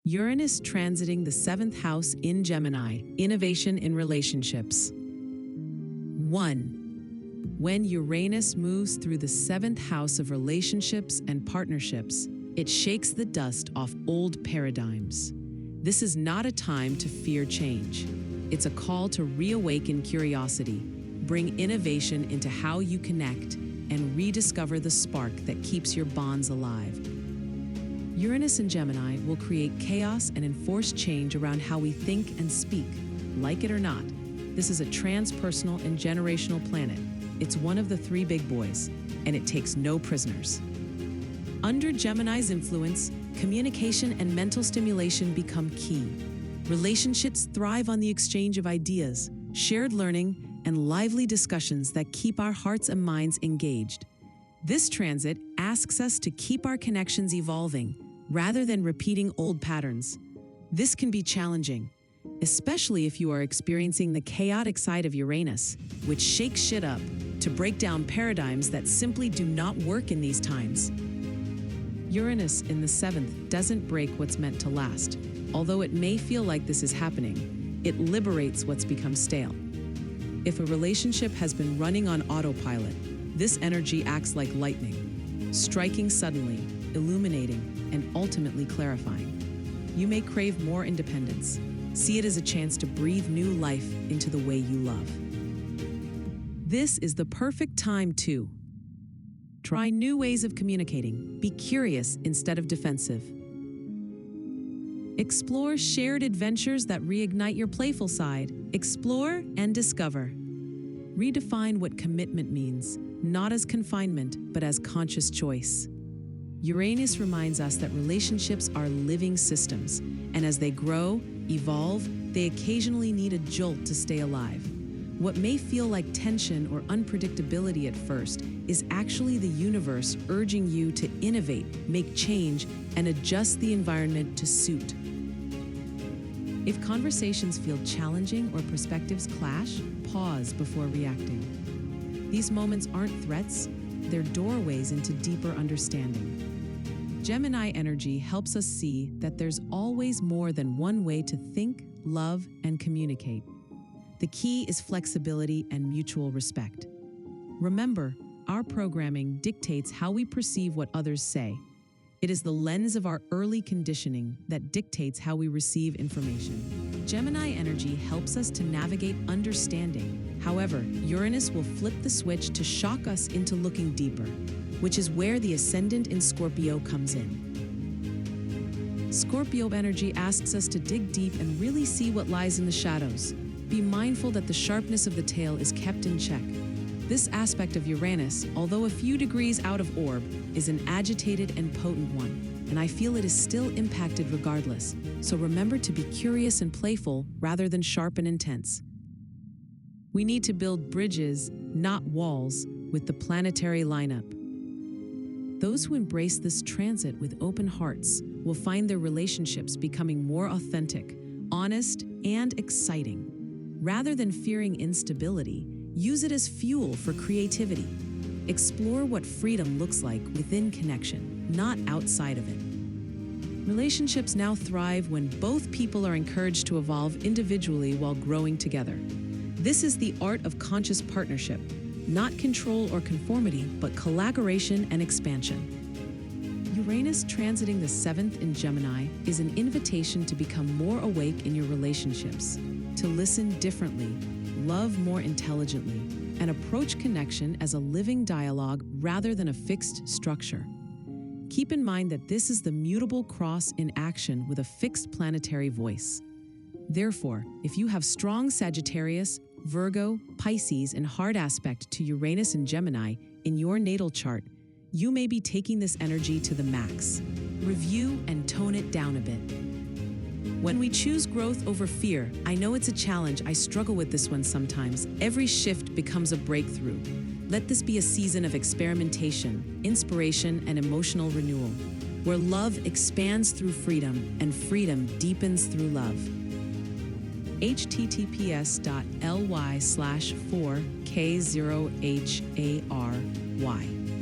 Uranus transiting the 7th house in Gemini, innovation in relationships. 1. When Uranus moves through the 7th house of relationships and partnerships, it shakes the dust off old paradigms. This is not a time to fear change. It's a call to reawaken curiosity, bring innovation into how you connect, and rediscover the spark that keeps your bonds alive. Uranus in Gemini will create chaos and enforce change around how we think and speak. Like it or not, this is a transpersonal and generational planet. It's one of the 3 big boys, and it takes no prisoners. Under Gemini's influence, communication and mental stimulation become key. Relationships thrive on the exchange of ideas, shared learning, and lively discussions that keep our hearts and minds engaged. This transit asks us to keep our connections evolving, rather than repeating old patterns. This can be challenging, especially if you are experiencing the chaotic side of Uranus, which shakes shit up to break down paradigms that simply do not work in these times. Uranus in the 7th doesn't break what's meant to last. Although it may feel like this is happening, it liberates what's become stale. If a relationship has been running on autopilot, this energy acts like lightning, striking suddenly, illuminating, and ultimately clarifying. You may crave more independence. See it as a chance to breathe new life into the way you love. This is the perfect time to try new ways of communicating. Be curious instead of defensive. Explore shared adventures that reignite your playful side. Explore and discover. Redefine what commitment means, not as confinement, but as conscious choice. Uranus reminds us that relationships are living systems, and as they grow, evolve, they occasionally need a jolt to stay alive. What may feel like tension or unpredictability at first is actually the universe urging you to innovate, make change, and adjust the environment to suit. If conversations feel challenging or perspectives clash, pause before reacting. These moments aren't threats, they're doorways into deeper understanding. Gemini energy helps us see that there's always more than one way to think, love, and communicate. The key is flexibility and mutual respect. Remember, our programming dictates how we perceive what others say. It is the lens of our early conditioning that dictates how we receive information. Gemini energy helps us to navigate understanding. However, Uranus will flip the switch to shock us into looking deeper, which is where the ascendant in Scorpio comes in. Scorpio energy asks us to dig deep and really see what lies in the shadows. Be mindful that the sharpness of the tail is kept in check. This aspect of Uranus, although a few degrees out of orb, is an agitated and potent one, and I feel it is still impacted regardless. So remember to be curious and playful rather than sharp and intense. We need to build bridges, not walls, with the planetary lineup. Those who embrace this transit with open hearts will find their relationships becoming more authentic, honest, and exciting. Rather than fearing instability, use it as fuel for creativity. Explore what freedom looks like within connection, not outside of it. Relationships now thrive when both people are encouraged to evolve individually while growing together. This is the art of conscious partnership, not control or conformity, but collaboration and expansion. Uranus transiting the 7th in Gemini is an invitation to become more awake in your relationships, to listen differently, love more intelligently, and approach connection as a living dialogue rather than a fixed structure. Keep in mind that this is the mutable cross in action with a fixed planetary voice. Therefore, if you have strong Sagittarius, Virgo, Pisces, and hard aspect to Uranus and Gemini in your natal chart, you may be taking this energy to the max. Review and tone it down a bit. When we choose growth over fear, I know it's a challenge. I struggle with this one sometimes. Every shift becomes a breakthrough. Let this be a season of experimentation, inspiration, and emotional renewal, where love expands through freedom and freedom deepens through love. https://4k0hary